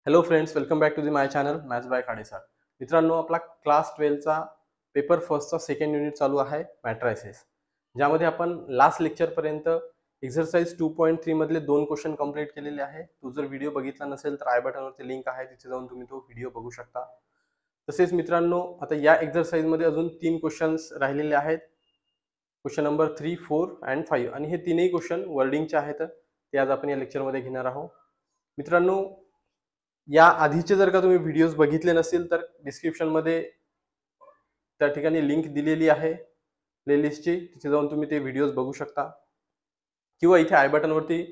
Hello friends, welcome back to the my channel maths by Khade sir. मित्रांनो, आपला class 12चा paper फर्स्टचा second unit चालू आहे मॅट्रायसेस, ज्यामध्ये आपण लास्ट लेक्चरपर्यंत एक्सरसाइज 2.3 मधले 2 क्वेश्चन कंप्लीट केलेले आहे. तो जर व्हिडिओ बघितला नसेल तर आय बटनवरती लिंक आहे, तिथे जाऊन तुम्ही तो व्हिडिओ बघू शकता. तसेच मित्रांनो, आता या एक्सरसाइजमध्ये अजून 3 क्वेश्चन्स राहिलेले आहेत. क्वेश्चन नंबर 3, 4 अँड 5 आणि हे तीनही क्वेश्चन वर्डिंगचे आहेत. ते आज आपण या लेक्चरमध्ये घेणार आहोत. मित्रांनो, या आधीचे जर का तुम्ही व्हिडिओज बघितले नसतील तर डिस्क्रिप्शनमध्ये त्या ठिकाणी लिंक दिलेली आहे प्लेलिस्टची, तिथे जाऊन तुम्ही ते व्हिडिओज बघू शकता. किंवा इथे आय बटनवरती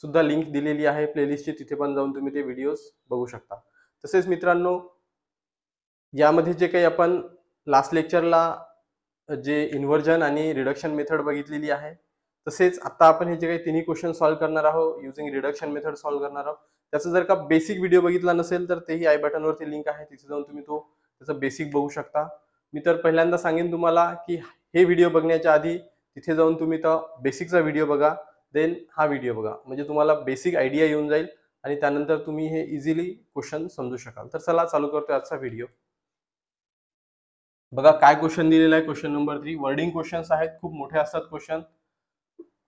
सुद्धा लिंक दिलेली आहे प्लेलिस्टची, तिथे पण जाऊन तुम्ही ते व्हिडिओज बघू शकता. तसेच मित्रांनो, यामध्ये जे काही आपण लास्ट लेक्चरला जे इन्व्हर्जन आणि रिडक्शन मेथड बघितलेली आहे, तसेच आता आपण हे जे काही तिन्ही क्वेश्चन सॉल्व्ह करणार आहोत युजिंग रिडक्शन मेथड सॉल्व्ह करणार आहोत. त्याचा जर का बेसिक व्हिडिओ बघितला नसेल तर तेही आय बटनवरती लिंक आहे, तिथे जाऊन तुम्ही तो त्याचा बेसिक बघू शकता. मी तर पहिल्यांदा सांगेन तुम्हाला की हे व्हिडिओ बघण्याच्या आधी तिथे जाऊन तुम्ही तो बेसिकचा व्हिडिओ बघा, देन हा व्हिडिओ बघा, म्हणजे तुम्हाला बेसिक आयडिया येऊन जाईल आणि त्यानंतर तुम्ही हे इझिली क्वेश्चन समजू शकाल. तर चला चालू करतोय आजचा व्हिडिओ. बघा काय क्वेश्चन दिलेला आहे. क्वेश्चन नंबर 3 वर्डिंग क्वेश्चन्स आहेत, खूप मोठे असतात क्वेश्चन.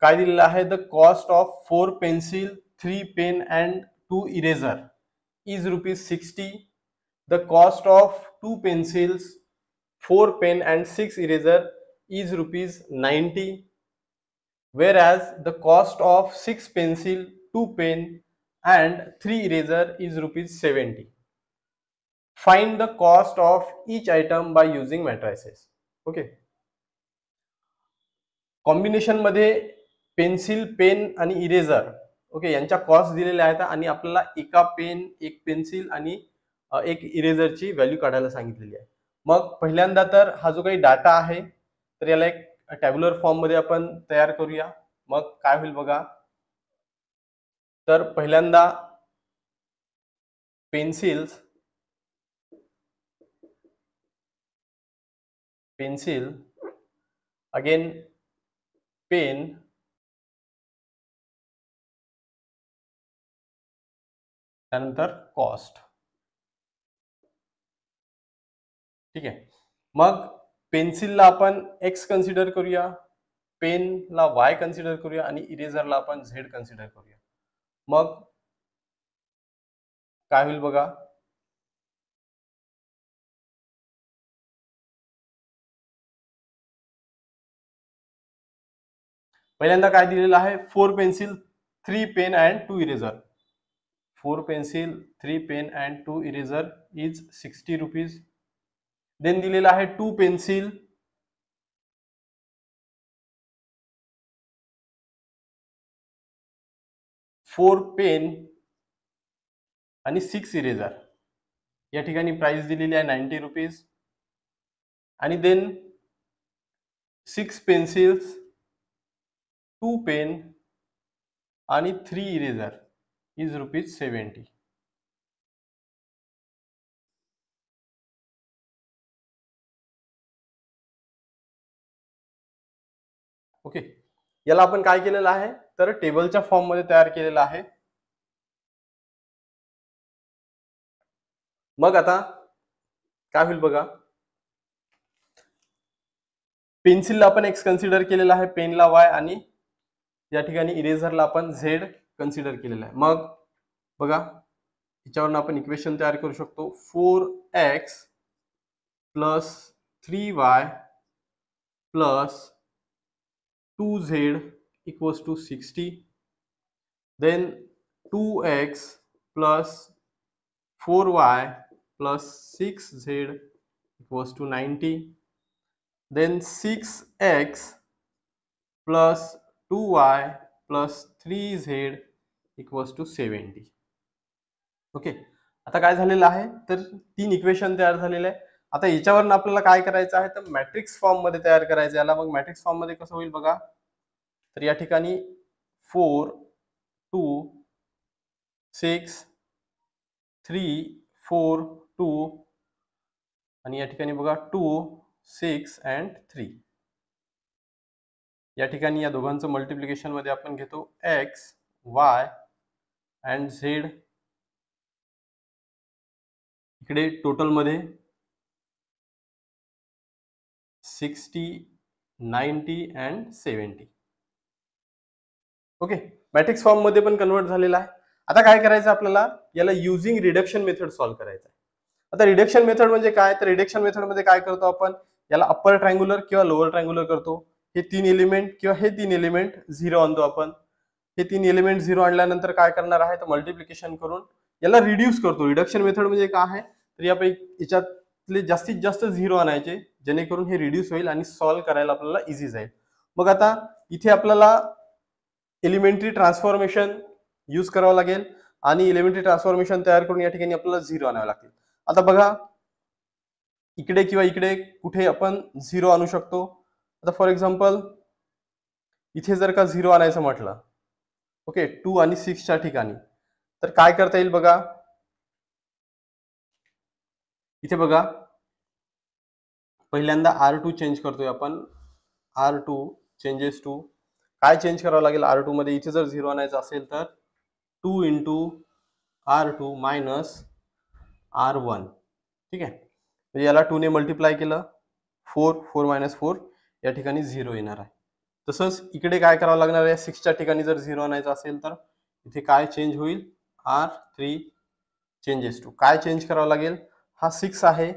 काय दिलेलं आहे, the cost of 4 pencil 3 pen and 2 eraser is ₹60. The cost of 2 pencils 4 pen and 6 eraser is ₹90. whereas the cost of 6 pencil 2 pen and 3 eraser is ₹70. Find the cost of each item by using matrices. Okay, combination मध्ये pencil, pen आणि eraser okay यांच्या cost दिलेल्या आहेत आणि आपल्याला एका pen, एक pencil आणि एक इरेझरची व्हॅल्यू काढायला सांगितलेली आहे. मग पहिल्यांदा तर हा जो काही डाटा आहे तर याला एक टॅब्युलर फॉर्म मध्ये आपण तयार करूया. मग काय होईल बघा, तर पहिल्यांदा पेन्सिल्स, पेन्सिल अगेन पेन, त्यानंतर कॉस्ट. ठीक आहे, मग पेन्सिलला आपण एक्स कन्सिडर करूया, पेनला वाय कन्सिडर करूया आणि इरेझरला आपण झेड कन्सिडर करूया. मग काय होईल बघा, पहिल्यांदा काय दिलेलं आहे, 4 pencil 3 pen and 2 eraser. 4 pencil 3 pen and 2 eraser is ₹60. Then दिलेलं आहे 2 पेन्सिल 4 पेन आणि 6 इरेझर, या ठिकाणी प्राइस दिलेली आहे ₹90. आणि देन 6 पेन्सिल्स 2 पेन आणि 3 इरेझर इज ₹70. ओके, याला आपण काय केलेलं आहे तर टेबलच्या फॉर्म मध्ये तयार केलेलं आहे. मग आता काय होईल बघा, पेन्सिलला आपण एक्स कन्सिडर केलेला आहे, पेनला वाय आणि या ठिकाणी इरेझरला आपण झेड कन्सिडर केलेला आहे. मग बघा, याच्यावरून आपण इक्वेशन तयार करू शकतो. 4x plus 3y plus 2z equals to 60. Then 2x plus 4y plus 6z equals to 90. Then 6x plus 2y plus 3z equals to 70. Okay, आता काय झालेलं आहे तर 3 इक्वेशन तयार झालेले आहे. आता याच्यावरून आपल्याला काय करायचं आहे तर मॅट्रिक्स फॉर्म मध्ये तयार करायचं याला. मग मॅट्रिक्स फॉर्म मध्ये कसं होईल बघा, तर या ठिकाणी 4 2 6 3 4 2 आणि या ठिकाणी बघा 2 6 अँड 3. या ठिकाणी या दोघांचं मल्टिप्लिकेशन मध्ये आपण घेतो x y अँड z इकडे टोटल मध्ये 60, 90 अँड 70. ओके, मॅट्रिक्स फॉर्म मध्ये पण कन्वर्ट झालेला आहे. आता काय करायचं आपल्याला, याला युजिंग रिडक्शन मेथड सॉल्व्ह करायचं आहे. आता रिडक्शन मेथड म्हणजे काय, तर रिडक्शन मेथड मध्ये काय करतो आपण, याला अप्पर ट्रायंगुलर किंवा लोअर ट्रायंगुलर करतो. हे 3 एलिमेंट किंवा हे 3 एलिमेंट 0 आणतो आपण. हे 3 एलिमेंट 0 आणल्यानंतर काय करणार आहे, तर मल्टिप्लिकेशन करून याला रिड्यूस करतो. रिडक्शन मेथड म्हणजे काय आहे, तर याच्यातले जास्तीत जास्त 0 आणायचे, जेणेकरून हे रिड्यूस होईल आणि सॉल्व्ह करायला आपल्याला इझी जाईल. मग आता इथे आपल्याला एलिमेंटरी ट्रान्सफॉर्मेशन यूज करावं लागेल आणि एलिमेंटरी ट्रान्सफॉर्मेशन तयार करून या ठिकाणी आपल्याला 0 आणावे लागतील. आता बघा, इकडे किंवा इकडे कुठे आपण 0 आणू शकतो. आता फॉर एक्झाम्पल इथे जर का 0 आणायचं म्हटलं, ओके, 2 आणि 6 च्या ठिकाणी, तर काय करता येईल बघा. इथे बघा, पहिल्यांदा R2 चेंज करतोय आपण. R2 चेंजेस टू, काय चेंज करावं लागेल R2 मध्ये, इथे जर 0 आणायचं असेल तर 2 इंटू R2 मायनस R1. ठीक आहे, म्हणजे याला 2 ने मल्टिप्लाय केलं, 4 मायनस 4 या ठिकाणी 0 येणार आहे. तसंच इकडे काय करावं लागणार आहे, 6 च्या ठिकाणी जर 0 आणायचं असेल तर इथे काय चेंज होईल, R3 चेंजेस टू, काय चेंज करावं लागेल, हा 6 आहे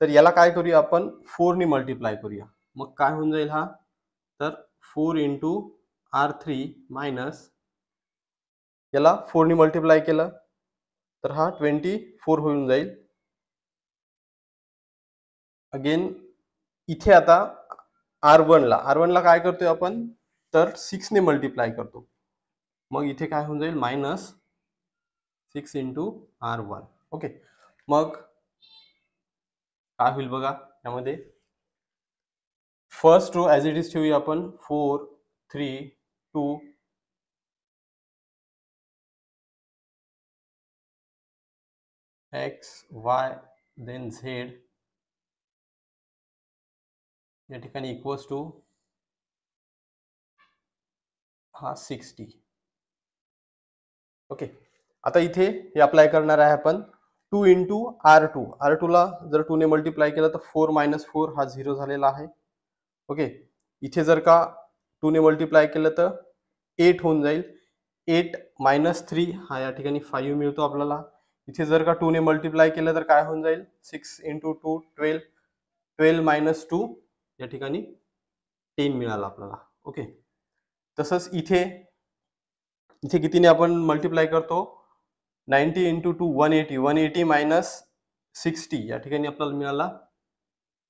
तर याला काय करूया आपण, 4 ने मल्टिप्लाय करूया. मग काय होऊन जाईल हा, तर 4 इंटू R3 मायनस, याला 4 ने मल्टिप्लाय केलं तर हा 24 होऊन जाईल. अगेन इथे आता R1 ला काय करतोय आपण, तर 6 ने मल्टिप्लाय करतो. मग इथे काय होऊन जाईल, मायनस 6 इंटू R1. ओके, मग काय होईल बघा, यामध्ये first row as it is ठेवूया आपण, 4, 3, 2, x, y, देन z या ठिकाणी इक्वल्स टू हा 60. ओके, आता इथे हे अप्लाय करणार आहे आपण. 2 इंटू R2 ला जर 2 ने मल्टिप्लाय केलं तर 4 मायनस 4 हा 0 झालेला आहे. ओके, इथे जर का 2 ने मल्टिप्लाय केलं तर 8 होऊन जाईल. 8 मायनस 3 हा या ठिकाणी 5 मिळतो आपल्याला. इथे जर का 2 ने मल्टिप्लाय केलं तर काय होऊन जाईल, 6 इंटू 2 12, 12 मायनस 2 या ठिकाणी 10 मिळाला आपल्याला. ओके, तसंच इथे कितीने आपण मल्टिप्लाय करतो, 90 इंटू 2 180, 180 मायनस 60 या ठिकाणी आपल्याला मिळाला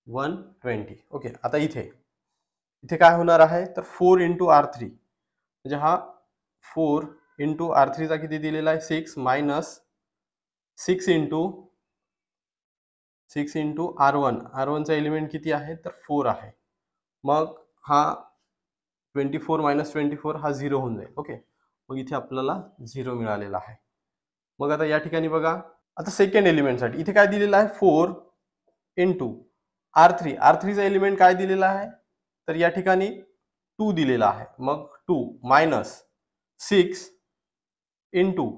120. ओके, आता इथे काय होणार आहे, तर 4 इंटू R3, म्हणजे हा 4 इंटू R3 चा किती दिलेला आहे, 6 मायनस 6 इंटू R1 चा एलिमेंट किती आहे, तर 4 आहे. मग हा 24 मायनस 24 हा 0 होऊन जाईल. ओके, मग इथे आपल्याला 0 मिळालेला आहे. मग आता या ठिकाणी बघा, आता सेकंड एलिमेंटसाठी इथे काय दिलेलं आहे, 4 इंटू R3 चा एलिमेंट काय दिलेला आहे, तर या ठिकाणी 2 दिलेला आहे. मग 2 मायनस 6 इंटू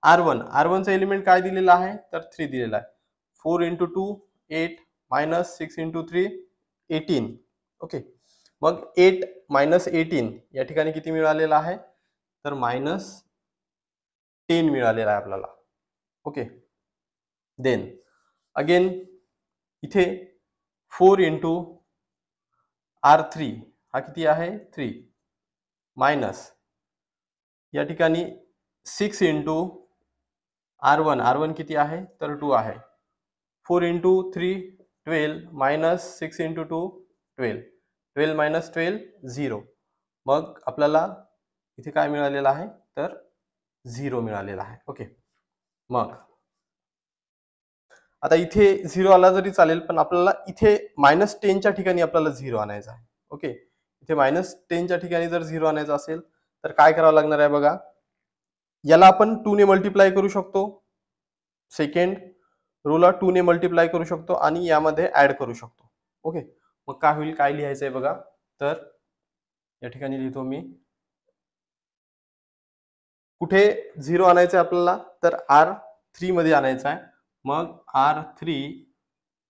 R1 चा एलिमेंट काय दिलेला आहे, तर 3 दिलेला आहे. 4 इंटू 2 8 मायनस 6 इंटू 3 18. ओके, मग 8 मायनस 18 या ठिकाणी किती मिळालेला आहे, तर मायनस 10 मिळालेला आहे आपल्याला. ओके, देन अगेन इथे 4 इंटू R3 हा किती आहे, 3 मायनस या ठिकाणी 6 इंटू R1 किती आहे, तर 2 आहे. 4 इंटू 3 12 मायनस 6 इंटू 2 12, 12 मायनस 12 0. मग आपल्याला इथे काय मिळालेलं आहे, तर 0 मिळालेला आहे. ओके, मग आता इथे 0 आला जरी चालेल, पण आपल्याला इथे मायनस 10 च्या ठिकाणी आपल्याला 0 आणायचा आहे. ओके, इथे मायनस 10 च्या ठिकाणी जर 0 आणायचा असेल तर काय करावं लागणार आहे बघा, याला आपण 2 ने मल्टिप्लाय करू शकतो, सेकंड रोला 2 ने मल्टिप्लाय करू शकतो आणि यामध्ये ऍड करू शकतो. ओके, मग काय होईल, काय लिहायचंय बघा, तर या ठिकाणी लिहितो मी, कुठे 0 आणायचं आहे आपल्याला, तर R3 मध्ये आणायचं आहे. मग R3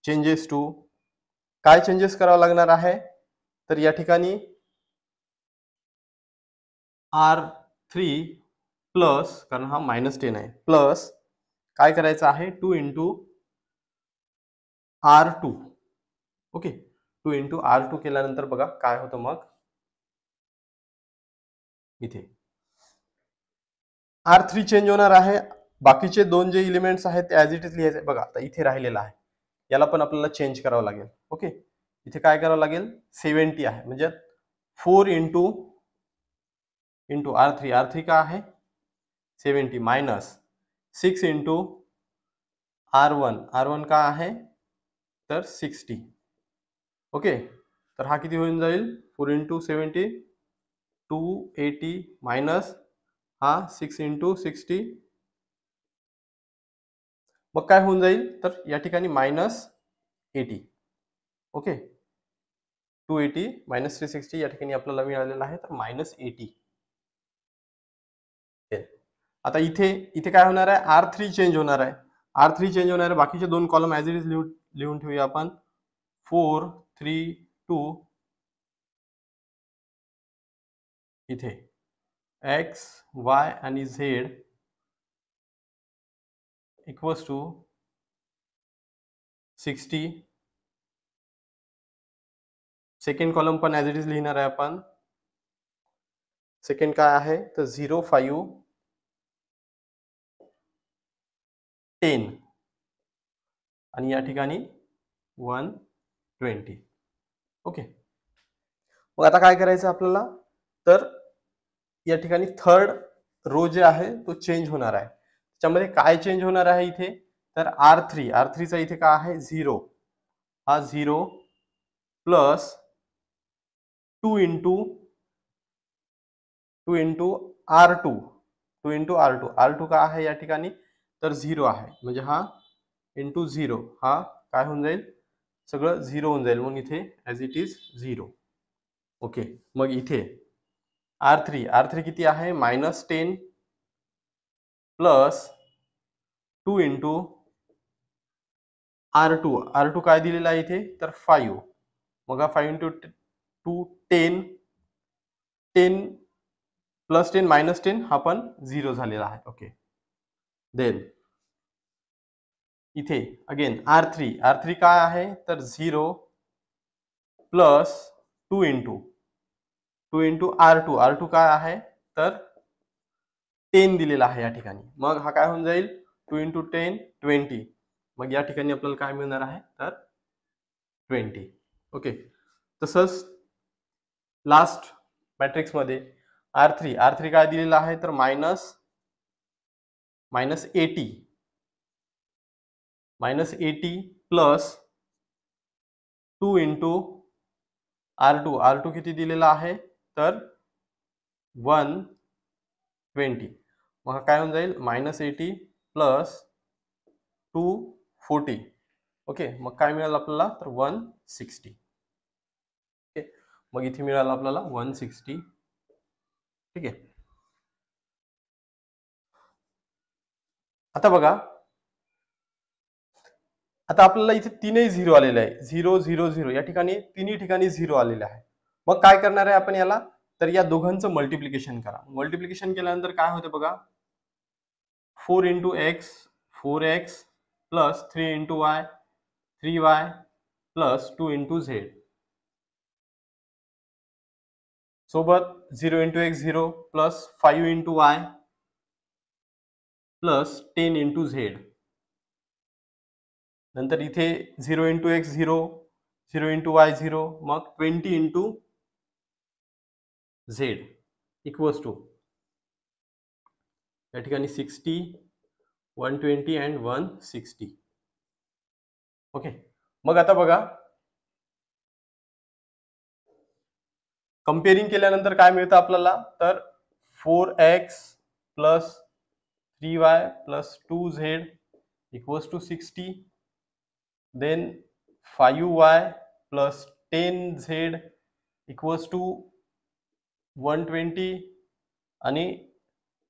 चेंजेस टू काय चेंजेस करावं लागणार आहे, तर या ठिकाणी R3 प्लस, कारण हा -10 आहे, प्लस काय करायचं आहे 2 into R2. Okay, 2 into R2 केल्यानंतर बघा काय होतं. मग इथे R3 चेंज होणार आहे. बाकीचे दोन जे एलिमेंट्स आहेत ते ॲज इट इज लिहायचे. बघा आता इथे राहिलेलं आहे, याला पण आपल्याला चेंज करावं लागेल. ओके, इथे काय करावं लागेल, 70 आहे म्हणजे 4 इंटू R3 का आहे 70 मायनस 6 इंटू R1 का आहे तर 60. ओके, तर हा किती होऊन जाईल 4 इंटू 70 280 मायनस हा 6 इंटू 60. मग काय होऊन जाईल तर या ठिकाणी -80. ओके, 280 मायनस 360 या ठिकाणी आपल्याला मिळालेलं आहे तर -80. आता इथे इथे काय होणार आहे, R3 चेंज होणार आहे. R3 चेंज होणार आहे. बाकीचे दोन कॉलम ॲज इट इज लिहून ठेवूया आपण. 4 3 2 इथे x y आणि z equals to 60. Second column पण ॲज इट इज लिहिणार आहे आपण. सेकंड काय आहे तर 0 5 10 आणि या ठिकाणी 120. ओके, मग आता काय करायचं आपल्याला, तर या ठिकाणी थर्ड रो जे आहे तो चेंज होणार आहे. त्याच्यामध्ये काय चेंज होणार आहे इथे तर R3 चा इथे काय आहे 0, हा 0 प्लस 2 इंटू R2 का आहे या ठिकाणी तर 0 आहे म्हणजे हा इंटू 0 हा काय होऊन जाईल सगळं 0 होऊन जाईल. मग इथे ॲज इट इज 0. ओके, मग इथे R3 किती आहे -10 प्लस 2 इंटू R2 काय दिलेला आहे इथे तर 5. मग हा 5 इंटू 2 10 10 प्लस 10 मायनस 10 हा पण 0 झालेला आहे. ओके, देन इथे अगेन R3 काय आहे तर 0 प्लस 2 इंटू R2 काय आहे तर 10 दिलेला आहे या ठिकाणी. मग हा काय होऊन जाईल 2 इंटू 10 20. मग या ठिकाणी आपल्याला काय मिळणार आहे तर 20. ओके, तसंच लास्ट मॅट्रिक्स मध्ये R3 काय दिलेला आहे तर मायनस 80 प्लस 2 इंटू R2 किती दिलेला आहे तर 120. मग काय होऊन जाईल -80 प्लस 240. ओके, मग काय मिळालं आपल्याला तर 160. ओके, मग इथे मिळालं आपल्याला 160. ठीक आहे, आता बघा आता आपल्याला इथे तीनही 0 आलेले आहे. 0 0 0 या ठिकाणी तिन्ही ठिकाणी 0 आलेले आहे. मग काय करणार आहे आपण याला तर या दोघांचं मल्टिप्लिकेशन करा. मल्टिप्लिकेशन केल्यानंतर काय होते बघा 4 into x 4x plus 3 into y 3y plus 2 into z सोबत 0 into x 0 plus 5 into y plus 10 into z. नंतर इथे 0 इंटू x 0 0 इंटू y 0 मग 20 इंटू z इक्वल्स टू या ठिकाणी 60 120 अँड 160. ओके, मग आता बघा कंपेअरिंग केल्यानंतर काय मिळतं आपल्याला तर 4x plus 3y plus 2z equals to 60. Then 5y plus 10z equals to 120 आणि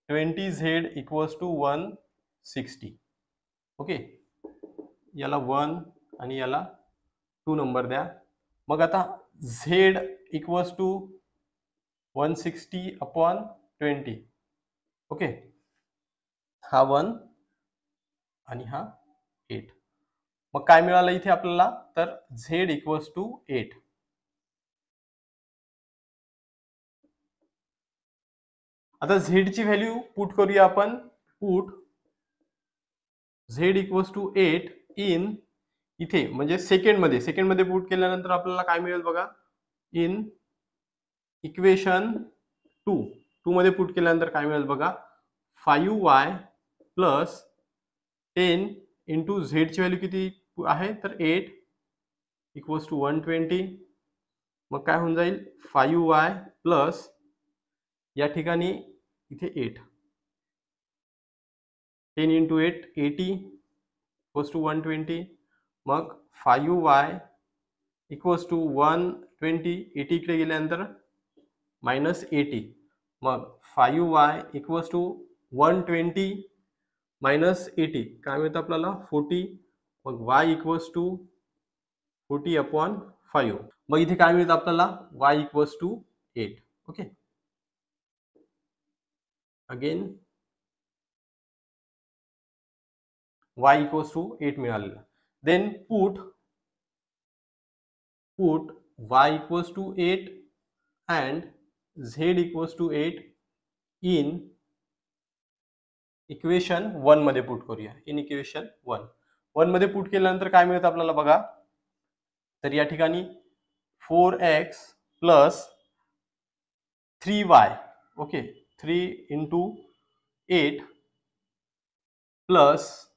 20z इक्वल्स टू 160. ओके, याला 1 आणि याला 2 नंबर द्या. मग आता z इक्वल्स टू 160/20. ओके, हा 1 आणि हा 8. मग काय मिळालं इथे आपल्याला, तर z इक्वल्स टू 8. आता z ची व्हॅल्यू पुट करूया आपण. Put z equals to 8 in इथे म्हणजे सेकंडमध्ये पुट केल्यानंतर आपल्याला काय मिळेल बघा. इन इक्वेशन 2 मध्ये पुट केल्यानंतर काय मिळेल बघा. 5y प्लस 10 इंटू z ची व्हॅल्यू किती आहे, तर 8 इक्वल्स टू 120. मग काय होऊन जाईल, 5y प्लस या ठिकाणी इथे 8, 10 इंटू 8 80 इक्वल्स टू 120. मग 5y इक्वल्स टू 120, 80 इकडे गेल्यानंतर मायनस 80. मग 5y इक्वल्स टू 120 मायनस 80 काय मिळतं आपल्याला, 40. मग y इक्वल्स टू 40/5. मग इथे काय मिळतं आपल्याला, y equals to 8. Okay, again y equals to 8 मिळालेला. Then put y equals to 8 and z equals to 8 in equation 1 मध्ये पुट करूया. इन इक्वेशन 1 मध्ये पुट केल्यानंतर काय मिळतं आपल्याला बघा. तर या ठिकाणी 4x plus 3y. Okay, 3 into 8 plus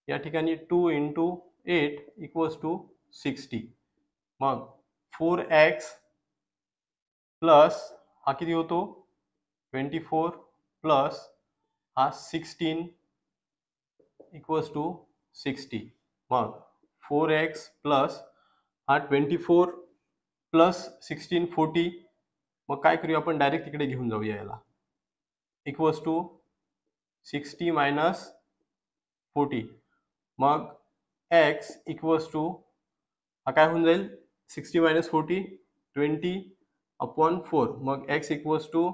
या ठिकाणी 2 इंटू 8 इक्वल्स टू 60. मग 4x प्लस हा किती होतो 24 प्लस हा 16 इक्वल्स टू 60. मग 4x प्लस हा 24 प्लस 16 40. मग काय करूया आपण, डायरेक्ट तिकडे घेऊन जाऊया याला. Equals to 60 minus 40. मग x इक्वल्स टू हा काय होऊन जाईल, 60 मायनस 40 20/4. मग x इक्वल्स टू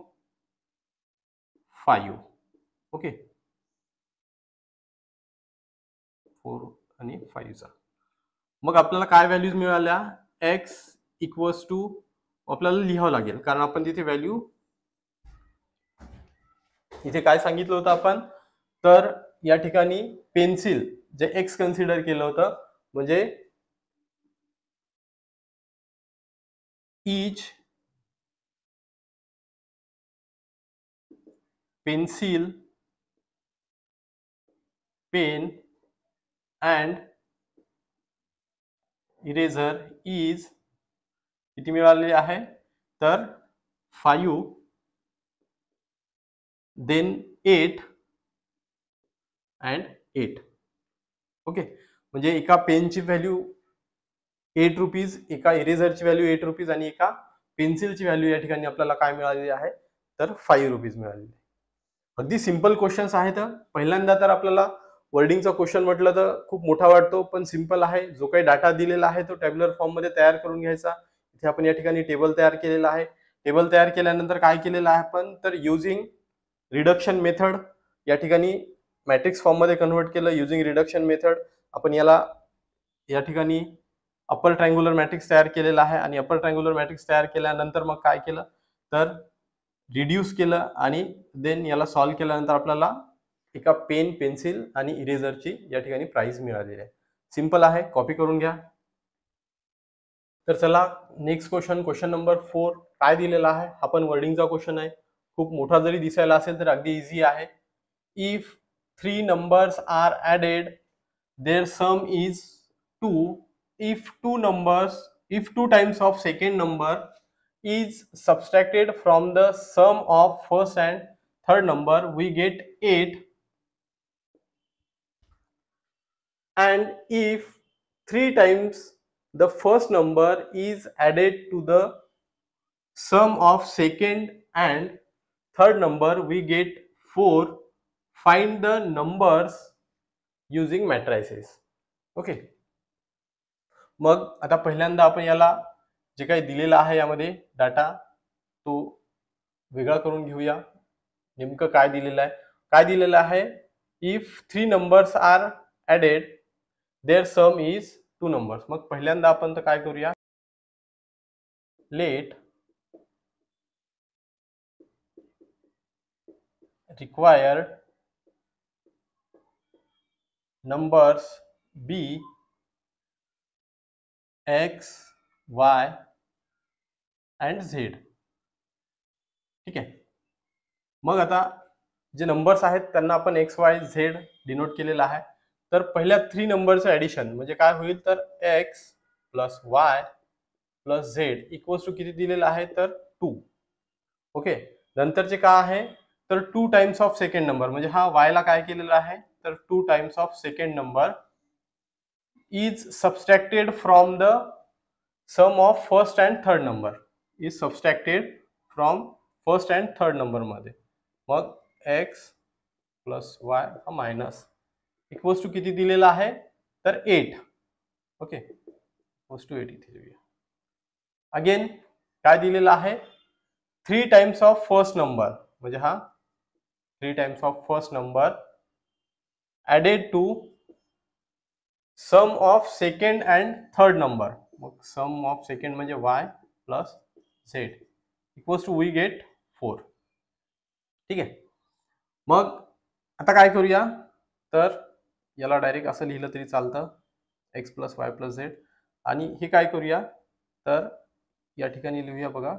5. ओके, 4 आणि 5चा. मग आपल्याला काय व्हॅल्यूज मिळाल्या, x इक्वल्स टू आपल्याला लिहावं लागेल कारण आपण तिथे व्हॅल्यू इथे काय सांगितलं होतं आपण, तर या ठिकाणी पेन्सिल जे x कन्सिडर केलं होतं म्हणजे each pencil, pen and eraser is किती मिळालेली आहे, तर 5 देन 8 and 8. ओके, म्हणजे एका पेनची व्हॅल्यू 8 रुपीज, एका इरेझरची व्हॅल्यू 8 रुपीज आणि एका पेन्सिलची व्हॅल्यू या ठिकाणी आपल्याला काय मिळालेली आहे, तर 5 रुपीज मिळालेली. अगदी सिंपल क्वेश्चन्स आहेत. पहिल्यांदा तर आपल्याला वर्डिंगचा क्वेश्चन म्हटलं तर खूप मोठा वाटतो, पण सिंपल आहे. जो काही डाटा दिलेला आहे तो टॅब्युलर फॉर्म मध्ये तयार करून घ्यायचा. इथे आपण या ठिकाणी टेबल तयार केलेला आहे. टेबल तयार केल्यानंतर काय केलेलं आहे आपण, तर युजिंग रिडक्शन मेथड या ठिकाणी मॅट्रिक्स फॉर्म मध्ये कन्वर्ट केलं. युजिंग रिडक्शन मेथड आपण याला या ठिकाणी अपर ट्रायंग्युलर मॅट्रिक्स तयार केलेला आहे आणि अपर ट्रायंग्युलर मॅट्रिक्स तयार केल्यानंतर मग काय केलं, तर रिड्यूस केलं आणि देन याला सॉल्व्ह केल्यानंतर आपल्याला एका पेन, पेन्सिल आणि इरेझरची या ठिकाणी प्राइस मिळालेली आहे. सिंपल आहे, कॉपी करून घ्या. तर चला नेक्स्ट क्वेश्चन नंबर 4 काय दिलेला आहे, हा पण वर्डिंगचा क्वेश्चन आहे. खूप मोठा जरी दिसायला असेल तर अगदी इझी आहे. If 3 numbers are added their sum is 2. if two times of second number is subtracted from the sum of first and third number, we get 8. And if 3 times the first number is added to the sum of second and third number, we get 4. Find the numbers using matrices. Okay, मग आता पहिल्यांदा आपण याला जे काही दिलेलं आहे यामध्ये डाटा तो वेगळा करून घेऊया. नेमकं काय दिलेलं आहे? काय दिलेलं आहे? If 3 numbers are added their sum is 2 numbers. मग पहिल्यांदा आपण तर काय करूया, let required numbers be x, y and z. ठीक आहे. मग आता जे नंबर्स आहेत त्यांना आपण एक्स वाय झेड डिनोट केलेलं आहे. तर पहिल्या 3 नंबरचं ॲडिशन म्हणजे काय होईल, तर x plus y plus z equals to किती दिलेलं आहे, तर 2. ओके, नंतरचे काय आहे, तर 2 टाइम्स ऑफ सेकंड नंबर म्हणजे हा वायला काय केलेलं आहे, तर 2 times of second number is subtracted from the sum of first and third number. Is subtracted from first and third number मध्ये. मग एक्स प्लस वाय हा मायनस इक्वल्स टू किती दिलेला आहे, तर 8. ओके, इक्वल्स टू 8 इथे लिहूया. अगेन काय दिलेलं आहे, 3 टाइम्स ऑफ फर्स्ट नंबर म्हणजे हा 3 times of first number added to sum of second and third number. मग सम ऑफ सेकंड म्हणजे y plus z equals to we get 4. ठीक आहे. मग आता काय करूया, तर याला डायरेक्ट असं लिहिलं तरी चालतं, x plus y plus Z. आणि हे काय करूया, तर या ठिकाणी लिहूया बघा,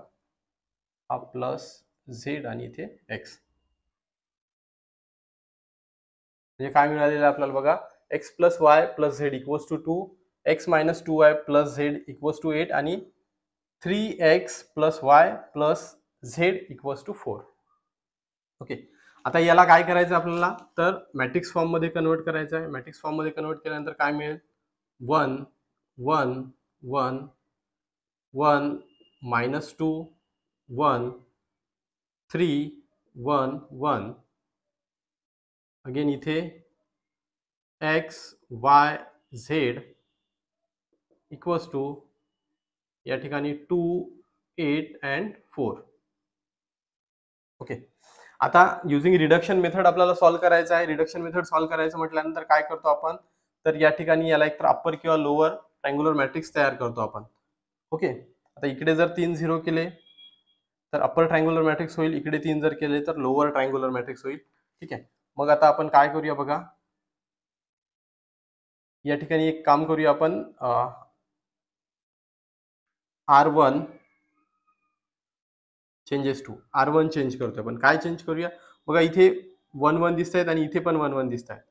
हा प्लस झेड आणि इथे एक्स. म्हणजे काय मिळालेलं आपल्याला बघा, x plus y plus z equals to 2, x minus 2y plus z equals to 8 आणि 3x plus y plus z equals to 4. Okay, आता याला काय करायचं आपल्याला, तर मॅट्रिक्स फॉर्म मध्ये कन्वर्ट करायचं आहे. मॅट्रिक्स फॉर्म मध्ये कन्वर्ट केल्यानंतर काय मिळेल, 1 1 1 1 मायनस 2 1 3 1 1. अगेन इथे x y z equals to या ठिकाणी 2 8 अँड 4. ओके, आता युजिंग रिडक्शन मेथड आपल्याला सॉल्व्ह करायचं आहे. रिडक्शन मेथड सॉल्व्ह करायचं म्हटल्यानंतर काय करतो आपण, तर या ठिकाणी याला एकतर अप्पर किंवा लोअर ट्रायंग्युलर मॅट्रिक्स तयार करतो आपण. ओके, आता इकडे जर 3 0 केले तर अप्पर ट्रायंग्युलर मॅट्रिक्स होईल, इकडे 3 जर केले तर लोअर ट्रायंग्युलर मॅट्रिक्स होईल. ठीक आहे. मग आता आपण काय करूया बघा, या ठिकाणी एक काम करूया आपण, R1 changes to R1 change करतोय. पण काय चेंज करूया बघा, इथे 1 1 दिसत आहेत आणि इथे पण 1 1 दिसत आहेत.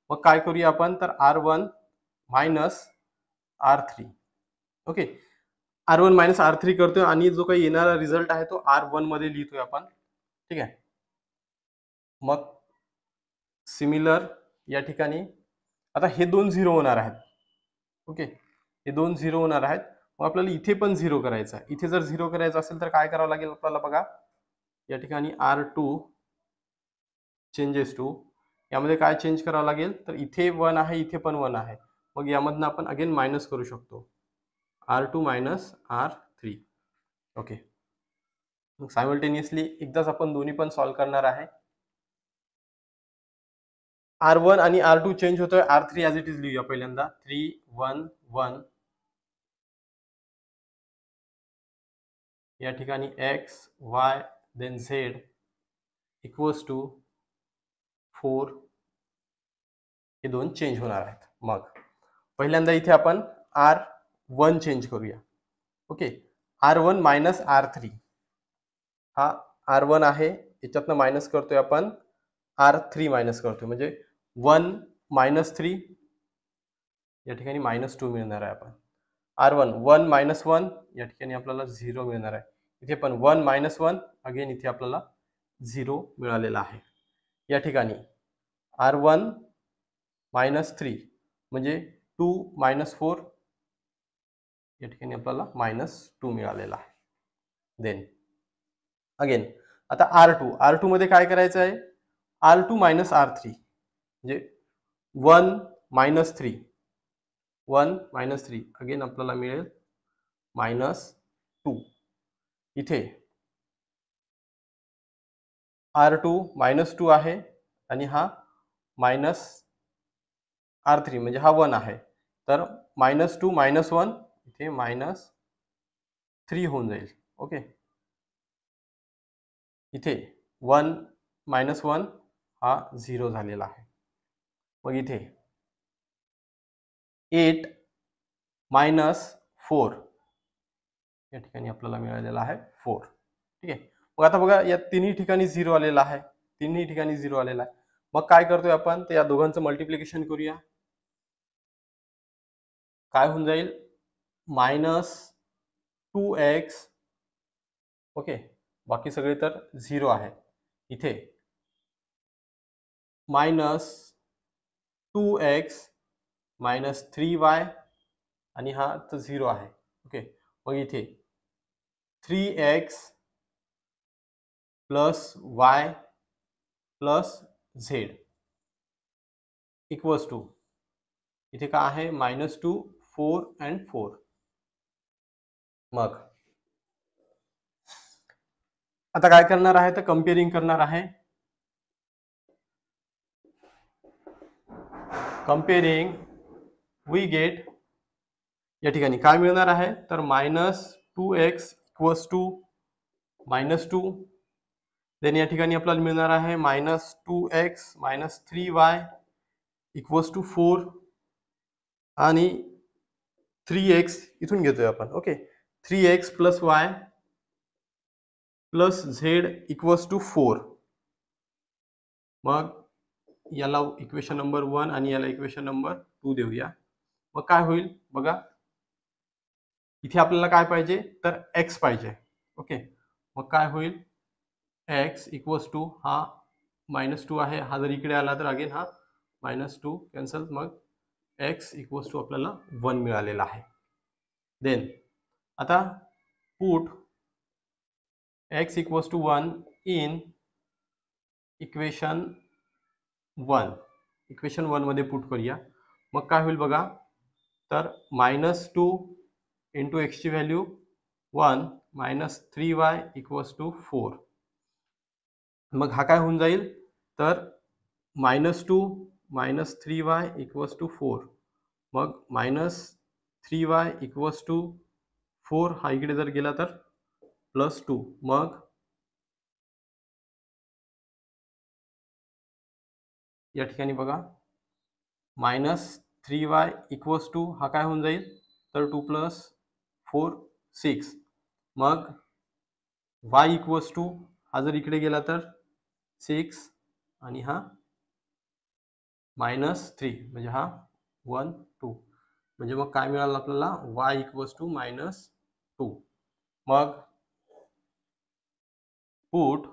मग काय करूया आपण, तर R1 minus R3. Okay, R1 minus R3 करतोय आणि जो काही येणारा रिझल्ट आहे तो R1 मध्ये लिहितोय आपण. ठीक आहे. मग सिमिलर या ठिकाणी आता हे 2 0 होणार आहेत. ओके, हे 2 0 होणार आहेत. मग आपल्याला इथे पण 0 करायचं आहे. इथे जर 0 करायचं असेल तर काय करावं लागेल आपल्याला बघा, या ठिकाणी R2 चेंजेस टू, यामध्ये काय चेंज करावं लागेल, तर इथे 1 आहे, इथे पण 1 आहे. मग यामधनं आपण अगेन मायनस करू शकतो, R2 मायनस R3. ओके, मग सायमल्टेनियसली एकदाच आपण दोन्ही पण सॉल्व्ह करणार आहे. R1 आणि R2 चेंज होतोय, R3 ॲज इट इज लिहूया पहिल्यांदा, 3 1 1. या ठिकाणी x y then z equals to 4. हे दोन चेंज होणार आहेत. मग पहिल्यांदा इथे आपण R1 चेंज करूया. ओके, R1 मायनस R3, हा R1 आहे, याच्यातनं मायनस करतोय आपण, R3 मायनस करतोय म्हणजे 1 मायनस 3, या ठिकाणी मायनस 2 मिळणार आहे. आपण R1 1 मायनस 1, या ठिकाणी आपल्याला 0 मिळणार आहे. इथे पण 1 मायनस 1, अगेन इथे आपल्याला 0 मिळालेला आहे. या ठिकाणी R1 मायनस 3 म्हणजे 2 मायनस 4, या ठिकाणी आपल्याला मायनस 2 मिळालेला आहे. देन अगेन आता R2 मध्ये काय करायचं आहे, R2 मायनस R3 म्हणजे 1 मायनस 3, 1 मायनस 3 अगेन आपल्याला मिळेल -2. इथे R2 -2 आहे आणि हा -R3 म्हणजे हा 1 आहे. तर -2 -1 इथे -3 होऊन जाईल. ओके. इथे 1 -1 हा 0 झालेला आहे. मग इथे 8 -4 या ठिकाणी आपल्याला मिळालेला आहे 4. ठीक आहे. मग आता बघा या तिन्ही ठिकाणी 0 आलेला आहे. तिन्ही ठिकाणी 0 आलेला आहे. मग काय करतोय आपण, तर या दोघांचं मल्टिप्लिकेशन करूया. काय होऊन जाईल -2x. ओके. बाकी सगळे तर 0 आहे. इथे -2x -3y आणि हा तर 0 आहे. ओके. मग इथे 3x + y + z equals to इथे काय आहे -2 4 and 4. मग आता काय करणार आहे, तर कम्पेअरिंग करणार आहे. कम्पेअरिंग वी गेट या ठिकाणी काय मिळणार आहे, तर -2x इक्वल्स टू -2. देन या ठिकाणी आपल्याला मिळणार आहे -2x -3y इक्वल्स टू 4 आणि 3x इथून घेतोय आपण. Okay. 3x + y + z equals to 4. मग याला इक्वेशन नंबर 1 आणि याला इक्वेशन नंबर 2 देऊया. मग काय होईल बघा, इथे आपल्याला काय पाहिजे, तर x पाहिजे. ओके. मग काय होईल, x इक्वल्स टू हा -2 आहे, हा जर इकडे आला तर अगेन हा -2 कॅन्सल. मग x इक्वल्स टू आपल्याला 1 मिळालेला आहे. देन आता put x equals to 1 in equation 1. Equation 1 मध्ये पुट करूया. मग काय होईल बघा, तर -2 इंटू x ची व्हॅल्यू 1 -3y इक्वल्स टू 4. मग हा काय होऊन जाईल, तर -2 -3y इक्वल्स टू 4. मग -3y इक्वल्स टू 4 हा इकडे जर गेला तर +2. मग या ठिकाणी बघा -3y इक्वल्स टू हा काय होऊन जाईल, तर 2 + 4 6. मग y इक्वल्स टू हा जर इकडे गेला तर 6 आणि हा -3 म्हणजे हा 1 2. म्हणजे मग काय मिळालं आपल्याला, y इक्वल्स टू -2. मग put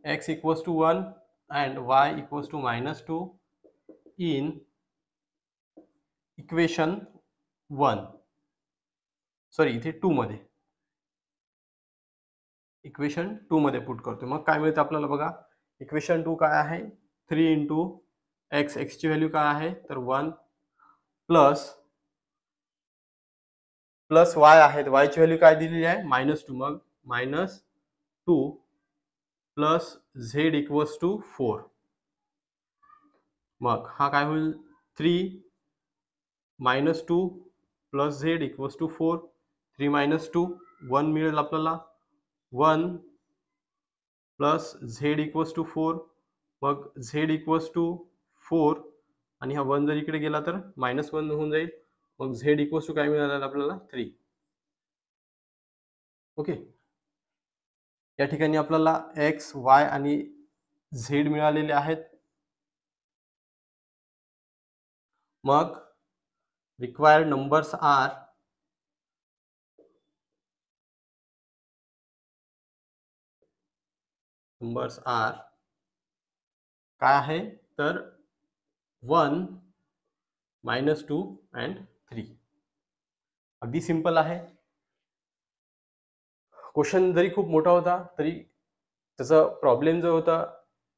x equals to 1 and y equals to -2 in equation 1 sorry इथे 2 मध्ये, इक्वेशन 2 मध्ये पुट करतो. मग काय मिळतं आपल्याला बघा, इक्वेशन 2 काय आहे, 3 इंटू x, x ची व्हॅल्यू काय आहे, तर 1 प्लस y आहे, y ची व्हॅल्यू काय दिलेली आहे, -2. मग -2 प्लस z इक्वल्स टू 4. मग हा काय होईल, 3 -2 प्लस z इक्वल्स टू 4. 3 - 2 1 मिळेल आपल्याला. 1 प्लस z इक्वल्स टू 4. मग z इक्वल्स टू 4 आणि हा 1 जर इकडे गेला तर -1 होऊन जाईल. मग z इक्वल्स टू काय मिळालं आपल्याला, 3. ओके. या ठिकाणी आपल्याला x, y आणि z मिळालेले आहेत. मग रिक्वायर्ड नंबर्स आर काय आहे, तर 1 -2 and 3. अगदी सिंपल आहे. क्वेश्चन जरी खूप मोठा होता तरी त्याचा प्रॉब्लेम जो होता,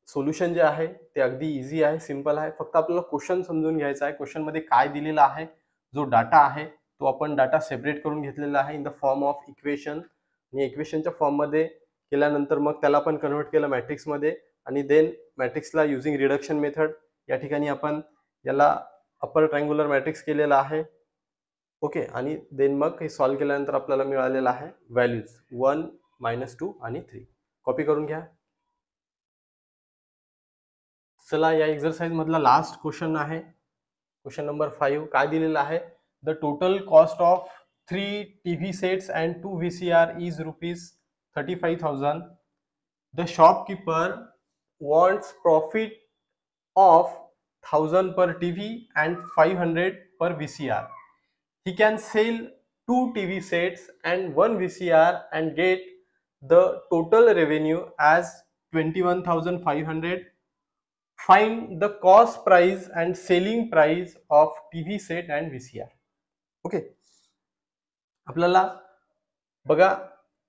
सोल्युशन जे आहे ते अगदी इझी आहे, सिंपल आहे. फक्त आपल्याला क्वेश्चन समजून घ्यायचा आहे, क्वेश्चन मध्ये काय दिलेलं आहे जो डाटा आहे तो आपण डाटा सेपरेट करून घेतलेला आहे in the form of equation, आणि इक्वेशनच्या फॉर्ममध्ये केल्यानंतर मग त्याला आपण कन्वर्ट केलं मॅट्रिक्समध्ये, आणि देन मॅट्रिक्सला युझिंग रिडक्शन मेथड या ठिकाणी आपण याला अपर ट्रायंग्युलर मॅट्रिक्स केलेला आहे. ओके, आणि देन मग हे सॉल्व्ह केल्यानंतर आपल्याला मिळालेला आहे व्हॅल्यूज 1, -2 आणि 3. कॉपी करून घ्या. चला या एक्सरसाइज मधला लास्ट क्वेश्चन आहे, क्वेश्चन नंबर 5. काय दिलेला आहे? The total cost of 3 TV sets and 2 VCR is ₹35,000. The shopkeeper wants profit of 1,000 per TV and 500 per VCR. He can sell 2 TV sets and 1 VCR and get the total revenue as 21,500. Find the cost price and selling price of TV set and VCR. Okay, आपल्याला बघा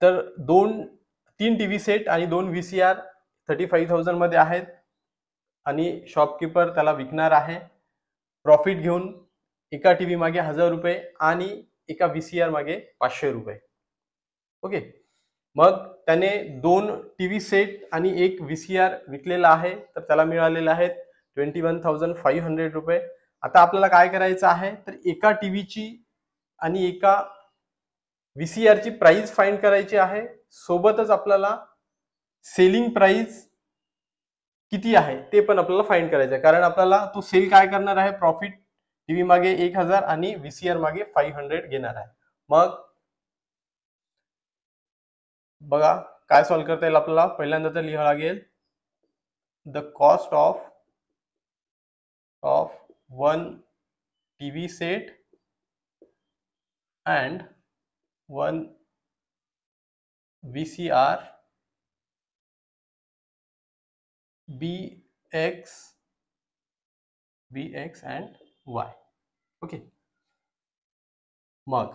तर 3 TV set आणि 2 VCR 35,000 मध्ये आहेत, आणि shopkeeper त्याला विकणार आहे प्रॉफिट घेऊन एका टीव्ही मागे 1,000 रुपये आणि एका VCR मागे 500 रुपये. ओके, मग त्याने 2 TV सेट आणि 1 VCR विकलेला आहे, तर त्याला मिळालेले आहेत 21,500 रुपये. आता आपल्याला काय करायचं आहे, तर एका टीव्हीची आणि एका VCR ची प्राइस फाइंड करायची आहे, सोबतच आपल्याला सेलिंग प्राइस किती आहे ते पण आपल्याला फाइंड करायचं आहे, कारण आपल्याला तो सेल काय करणार आहे, प्रॉफिट टीव्ही मागे 1,000 आणि VCR मागे 500 घेणार आहे. मग बघा काय सॉल्व्ह करता येईल आपल्याला. पहिल्यांदा तर लिहावं लागेल the cost of 1 TV set and 1 VCR BX and Y. Okay, मग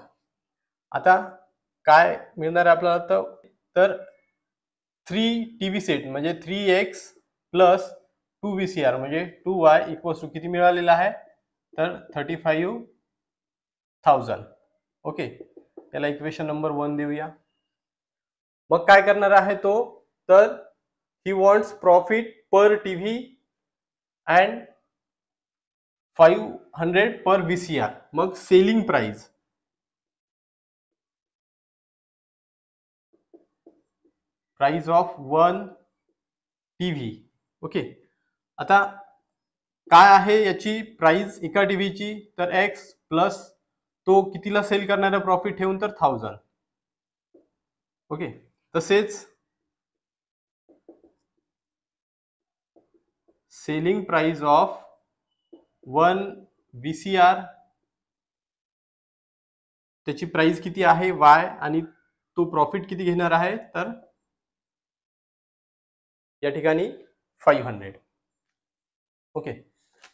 आता काय मिळणार आहे आपल्याला, तर 3 TV सेट म्हणजे 3X प्लस 2 VCR म्हणजे 2Y इक्वल्स टू किती मिळालेला आहे, तर 35,000. ओके, त्याला इक्वेशन नंबर 1 देऊया. मग काय करणार आहे तो, तर he wants profit per TV and 500 per VCR. मग selling price of 1 TV. Okay, आता काय आहे याची प्राइस एका टीव्हीची, तर X प्लस तो कितीला सेल करणार आहे प्रॉफिट ठेवून, तर 1,000. ओके, तसेच सेलिंग प्राइस ऑफ 1 VCR त्याची प्राइस किती आहे Y, आणि तो प्रॉफिट किती घेणार आहे, तर या ठिकाणी 500. ओके,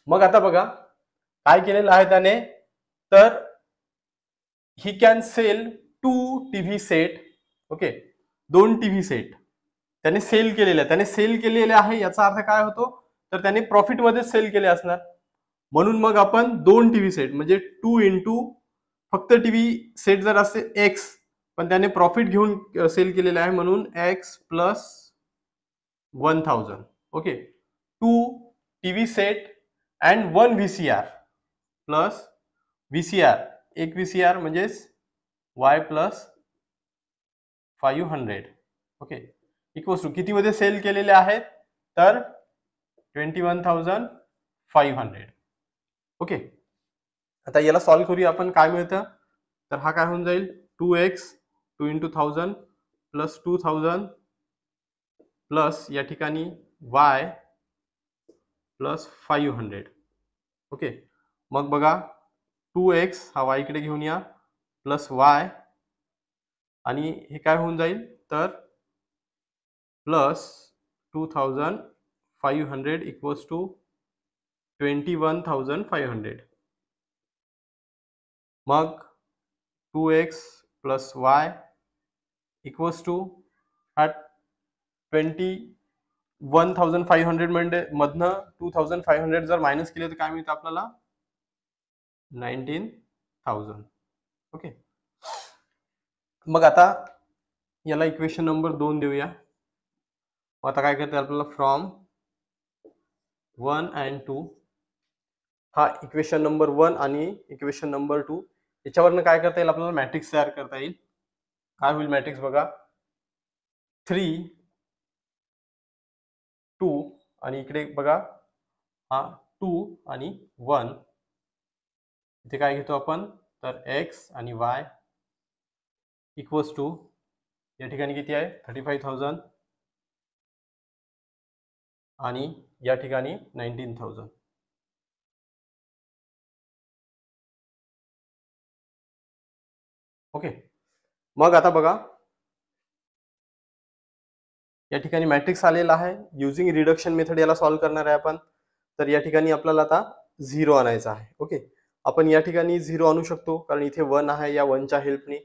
मग आता बघा काय केलेलं आहे त्याने, तर he can sell 2 TV set. Okay, 2 TV set त्याने सेल केलेले आहे, त्याने सेल केलेले आहे याचा अर्थ काय होतो, तर त्याने प्रॉफिट मध्ये सेल केले असणार. म्हणून मग आपण 2 TV सेट म्हणजे 2 इंटू फक्त टीव्ही सेट जर असते X, पण त्याने प्रॉफिट घेऊन सेल केलेले आहे म्हणून X plus 1,000. Okay, 2 TV set and 1 VCR plus VCR, एक VCR म्हणजे Y plus 500. Okay, equals to किती मध्ये सेल केलेले आहेत, तर 21,500. ओके, आता याला सॉल्व्ह करूया आपण. काय मिळतं, तर हा काय होऊन जाईल 2X 2 इंटू 1,000 प्लस 2,000 प्लस या ठिकाणी Y प्लस 500. ओके, मग बघा 2X हा Y इकडे घेऊन या प्लस Y, आणि हे काय होऊन जाईल, तर प्लस 2,500 इक्वल्स टू 21,500. मग 2X plus Y equals to 21,500 मधनं 2,500 जर मायनस केले तर काय मिळतं आपल्याला, 19,000. 9000. ओके, मग आता याला इक्वेशन नंबर 2 देऊया. आता काय करता आपल्याला फ्रॉम 1 and 2 हा इक्वेशन नंबर 1 आणि इक्वेशन नंबर 2 याच्यावरनं काय करता येईल आपल्याला मॅट्रिक्स तयार करता येईल. काय होईल मॅट्रिक्स बघा, 3 2 आणि इकडे बघा हा 2 आणि 1. इथे काय घेतो आपण तर x आणि y इक्वल्स टू या ठिकाणी किती आहे 35,000 आणि या ठिकाणी 19,000. ओके, मग आता बघा या ठिकाणी मॅट्रिक्स आलेला आहे. युजिंग रिडक्शन मेथड याला सॉल्व्ह करणार आहे आपण. तर या ठिकाणी आपल्याला आता 0 आणायचा आहे. ओके, आपण या ठिकाणी 0 आणू शकतो कारण इथे 1 आहे. या 1च्या हेल्पने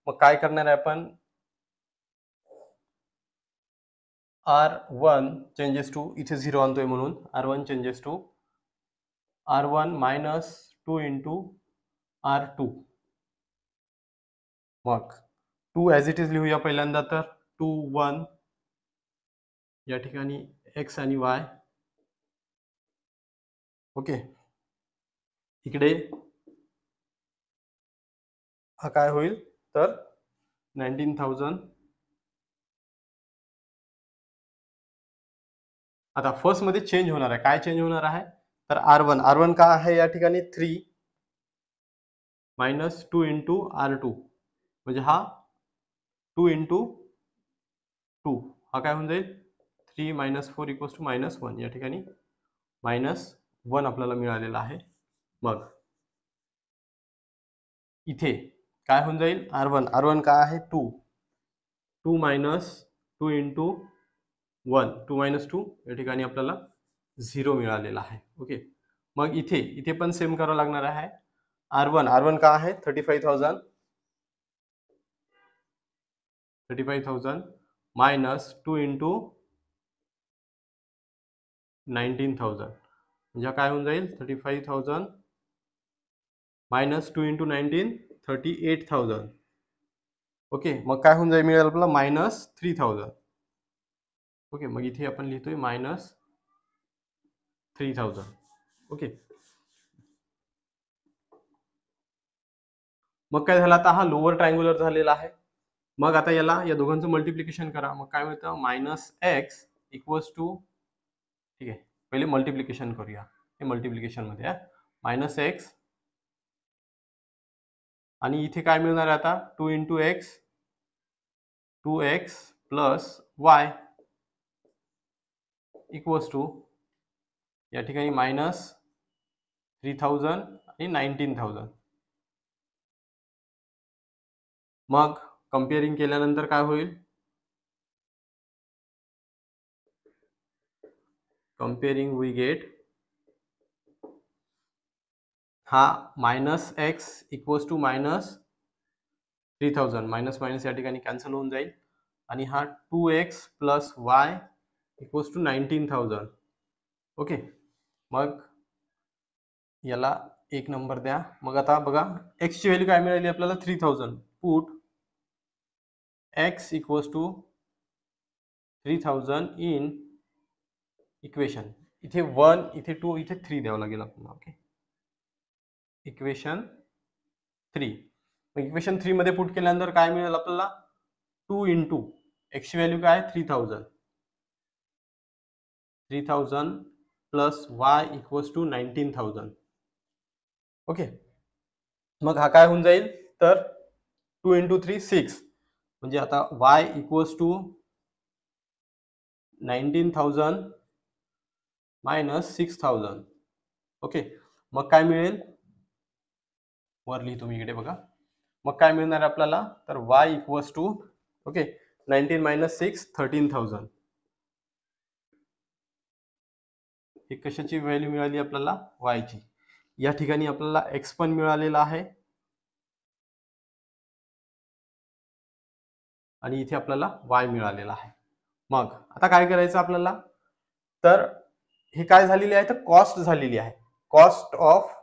मग काय करणार आहे आपण R1 चेंजेस टू इथे 0 आणतोय म्हणून R1 changes to R1 minus 2 into R2. मग 2 ॲज इट इज लिहूया पहिल्यांदा. तर 2 1 या ठिकाणी x आणि y. ओके, इकडे हा काय होईल तर 19,000. आता फर्स्ट मध्ये चेंज होणार आहे. काय चेंज होणार आहे तर R1 का आहे या ठिकाणी 3 मायनस 2 इंटू R2 म्हणजे हा 2 इंटू 2 हा काय होऊन जाईल 3 मायनस 4 इक्वल्स टू मायनस 1. या ठिकाणी मायनस 1 आपल्याला मिळालेला आहे. मग इथे काय होऊन जाईल R1 काय आहे 2 मायनस 2 इंटू 1 2 मायनस 2 या ठिकाणी आपल्याला 0 मिळालेला आहे. ओके, मग इथे पण सेम करावं लागणार आहे. R1 का आहे 35,000 मायनस 2 इंटू 19,000 म्हणजे काय होऊन जाईल 35,000 मायनस 2 इंटू 19 38,000. ओके, मग काय होऊन जाईल मिळेल आपल्याला मायनस 3,000. ओके, मग इथे आपण लिहितोय मायनस 3,000. ओके, मग काय झालं आता हा लोअर ट्रायंग्युलर झालेला आहे. मग आता याला या दोघांचं मल्टिप्लिकेशन करा. मग काय मिळतं मायनस एक्स इक्वल्स टू ठीक आहे पहिले मल्टिप्लिकेशन करूया. हे मल्टिप्लिकेशन मध्ये मायनस एक्स आणि इथे काय मिळणार आहे आता 2 into x 2x plus y equals to या ठिकाणी मायनस 3,000 आणि 19,000. मग कंपेअरिंग केल्यानंतर काय होईल कंपेअरिंग वी गेट हा minus x equals to minus 3,000 minus minus या ठिकाणी कॅन्सल होऊन जाईल आणि हा 2x plus y equals to 19,000. Okay, मग याला एक नंबर द्या. मग आता बघा x ची व्हॅल्यू काय मिळाली आपल्याला 3,000. Put x equals to 3,000 in equation. इथे 1 इथे 2 इथे 3 द्यावं लागेल आपल्याला. Okay, equation 3. इक्वेशन 3 मध्ये पुट केल्यानंतर काय मिळेल आपल्याला 2 इंटू x ची व्हॅल्यू काय 3,000 plus y equals to 19,000. Okay, मग हा काय होऊन जाईल तर 2 इंटू 3 6 म्हणजे आता y equals to 19,000 minus 6,000. Okay, मग काय मिळेल वर लिहितो मी इकडे बघा. मग काय मिळणार आपल्याला तर y equals to okay 19 minus 6 13,000. हे कशाची व्हॅल्यू मिळाली आपल्याला y ची. या ठिकाणी आपल्याला x पण मिळालेला आहे आणि इथे आपल्याला y मिळालेला आहे. मग आता काय करायचं आपल्याला तर हे काय झालेली आहे तर कॉस्ट झालेली आहे. Cost of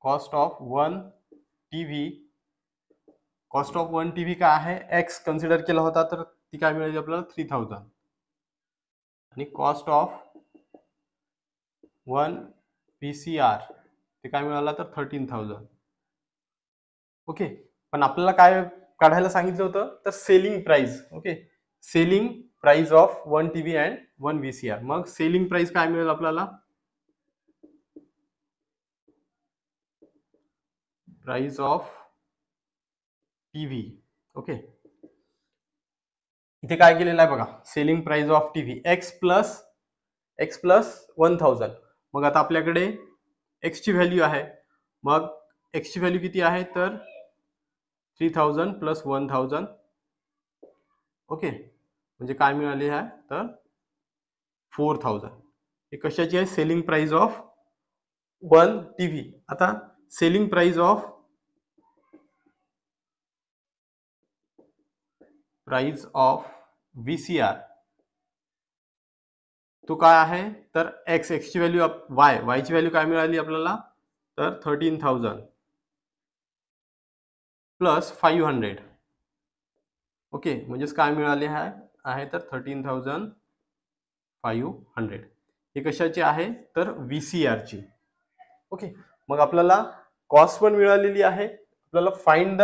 cost of one TV, cost of one TV काय आहे एक्स कन्सिडर केला होता तर ती काय मिळाली आपल्याला 3000 आणि कॉस्ट ऑफ वन VCR ते काय मिळाला तर 13000. ओके, पण आपल्याला काय काढायला सांगितलं होतं तर selling price. Okay, selling price of one TV and one VCR. मग सेलिंग प्राइस काय मिळेल आपल्याला, प्राइस ऑफ टीव्ही. ओके, इथे काय केलेलं आहे बघा, selling price of TV x plus 1000. मग आता आपल्याकडे एक्स ची व्हॅल्यू आहे, मग एक्स ची व्हॅल्यू किती आहे तर 3000 प्लस 1000. ओके, म्हणजे काय मिळाली आहे तर 4000. हे कशाची आहे, selling price of one TV. आता सेलिंग प्राइस ऑफ VCR तो काय आहे तर एक्स ची व्हॅल्यू वाय ची व्हॅल्यू काय मिळाली आपल्याला तर 13000 प्लस 500. ओके, म्हणजेच काय मिळाले आहे तर 13500. हे कशाची आहे तर VCR ची. ओके, मग आपल्याला कॉस्ट पण मिळालेली आहे. आपल्याला find the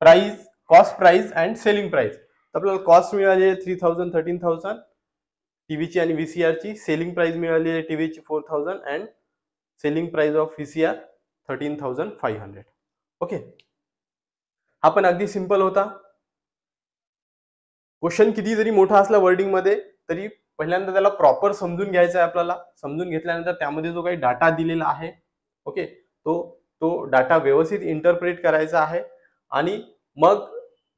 price, cost price and selling price. तर आपल्याला कॉस्ट मिळाली आहे 3000 13000 टीव्हीची आणि VCR ची. सेलिंग प्राइस मिळाली आहे टीव्हीची 4000 and selling price of VCR 13500. Okay, हा पण अगदी सिंपल होता. क्वेश्चन किती जरी मोठा असला वर्डिंग मध्ये तरी पहिल्यांदा त्याला प्रॉपर समजून घ्यायचा आहे आपल्याला. समजून घेतल्यानंतर त्यामध्ये जो काही डाटा दिलेला आहे, ओके, तो डाटा व्यवस्थित इंटरप्रेट करायचा आहे आणि मग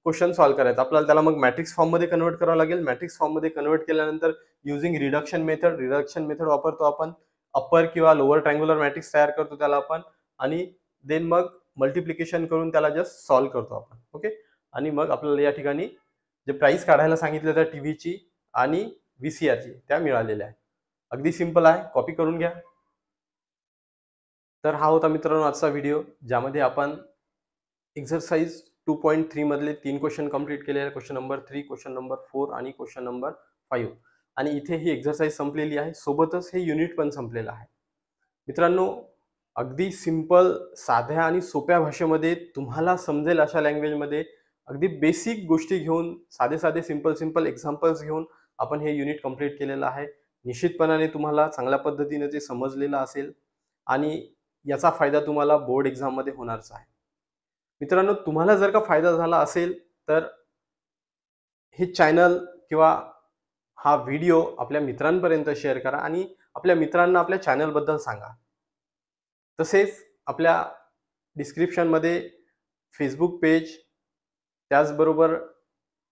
क्वेश्चन सॉल्व्ह करायचा. आपल्याला त्याला मग मॅट्रिक्स फॉर्म मध्ये कन्वर्ट करावं लागेल. मॅट्रिक्स फॉर्म मध्ये कन्वर्ट केल्यानंतर युझिंग रिडक्शन मेथड वापरतो आपण. अप्पर किंवा लोअर ट्रायंग्युलर मॅट्रिक्स तयार करतो त्याला आपण, आणि देन मग मल्टिप्लिकेशन करून त्याला जस्ट सॉल्व्ह करतो आपण. ओके, आणि मग आपल्याला या ठिकाणी जे प्राइस काढायला सांगितलं त्या टीव्हीची आणि VCR ची त्या मिळालेल्या आहे. अगदी सिंपल आहे, कॉपी करून घ्या. तर हा होता मित्रांनो आजचा व्हिडिओ, ज्यामध्ये आपण एक्सरसाइज 2.3 मधले 3 क्वेश्चन कंप्लीट केलेले. क्वेश्चन नंबर 3, क्वेश्चन नंबर 4 आणि क्वेश्चन नंबर 5. आणि इथे ही एक्सरसाइज संपलेली आहे, सोबतच हे युनिट पण संपलेलं आहे. मित्रांनो, अगदी सिंपल, साध्या आणि सोप्या भाषेमध्ये तुम्हाला समजेल अशा लँग्वेजमध्ये अगदी बेसिक गोष्टी घेऊन, साधे सिंपल एक्झाम्पल्स घेऊन आपण हे युनिट कंप्लीट केलेलं आहे. निश्चितपणाने तुम्हाला चांगल्या पद्धतीने ते समजलेलं असेल आणि याचा फायदा तुम्हाला बोर्ड एक्झाम मध्ये होणारच आहे. मित्रांनो, तुम्हाला जर का फायदा झाला असेल तर हे चॅनल किंवा हा व्हिडिओ आपल्या मित्रांपर्यंत शेअर करा आणि आपल्या मित्रांना आपल्या चॅनल बद्दल सांगा. तसेच आपल्या डिस्क्रिप्शनमध्ये फेसबुक पेज, त्याचबरोबर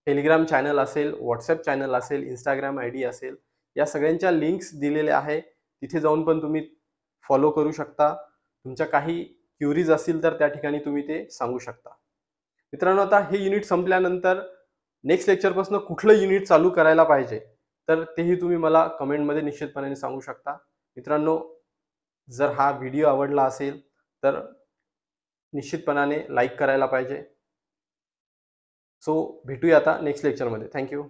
टेलिग्राम चॅनल असेल, व्हॉट्सअप चॅनल असेल, इंस्टाग्राम ID असेल, या सगळ्यांच्या लिंक्स दिलेल्या आहे. तिथे जाऊन पण तुम्ही फॉलो करू शकता. तुमच्या काही क्युरीज असतील तर त्या ठिकाणी तुम्ही ते सांगू शकता. मित्रांनो, आता हे युनिट संपल्यानंतर नेक्स्ट लेक्चरपासून कुठलं युनिट चालू करायला पाहिजे तर तेही तुम्ही मला कमेंटमध्ये निश्चितपणे सांगू शकता. मित्रांनो, जर हा व्हिडिओ आवडला असेल तर निश्चितपणाने लाईक करायला पाहिजे. सो भेटूया आता नेक्स्ट लेक्चरमध्ये. थँक्यू.